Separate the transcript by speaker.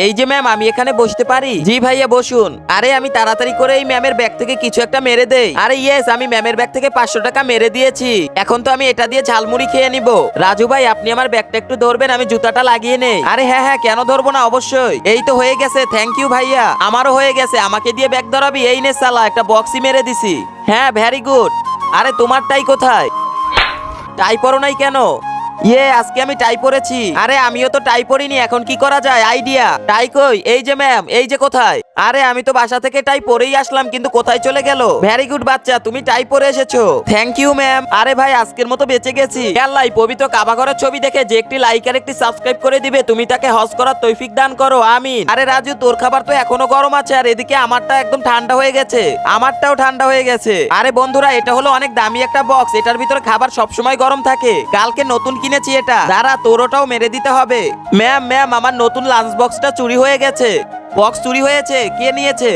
Speaker 1: এই যে ম্যাম, আমি এখানে বসতে পারি? জি ভাইয়া বসুন। আরে আমি তাড়াতাড়ি করে এই ম্যামের ব্যাগ থেকে কিছু একটা মেরে দেই। আরে ইয়েস, আমি ম্যামের ব্যাগ থেকে 500 টাকা মেরে দিয়েছি। এখন তো আমি এটা দিয়ে ঝালমুড়ি খেয়ে নিব। রাজু ভাই, আপনি আমার ব্যাগটা একটু ধরবেন, আমি জুতাটা লাগিয়ে নেই। আরে হ্যাঁ হ্যাঁ, কেন ধরবো না, অবশ্যই। এই তো হয়ে গেছে, থ্যাংক ইউ ভাইয়া। আমারও হয়ে গেছে, আমাকে দিয়ে ব্যাগ ধরাবি? এই নে সালা, একটা বক্সই মেরে দিছি। হ্যাঁ, ভেরি গুড। আরে তোমার টাই কোথায়? টাই পরো নাই কেন? আজকে আমি টাই পরেছি। আরে আমিও তো টাই পরিনি, এখন কি করা যায়? আইডিয়া। টাই কই? এই যে ম্যাম, এই যে কোথায়? আরে আমি তো বাসা থেকে টাই পরেই আসলাম, কিন্তু কোথায় চলে গেল? ভেরি গুড বাচ্চা, তুমি টাই পরে এসেছো। Thank you ma'am. আরে ভাই, আজকের মতো বেঁচে গেছি। আল্লাহ পবিত্র কাবা ঘরের ছবি দেখে যে একটি লাইক আর একটি সাবস্ক্রাইব করে দিবে, তুমি তাকে হজ করার তৌফিক দান করো, আমিন। আরে রাজু, তোর খাবার তো এখনো গরম আছে, আর এদিকে আমারটা একদম ঠান্ডা হয়ে গেছে। আমারটাও ঠান্ডা হয়ে গেছে। আরে বন্ধুরা, এটা হলো অনেক দামি একটা বক্স, এটার ভিতরে খাবার সবসময় গরম থাকে। কালকে নতুন কিনেছি এটা। দাঁড়া, তোর ওটাও মেরে দিতে হবে। ম্যাম ম্যাম, আমার নতুন লাঞ্চ বক্সটা চুরি হয়ে গেছে। বক্স চুরি হয়েছে, কে নিয়েছে?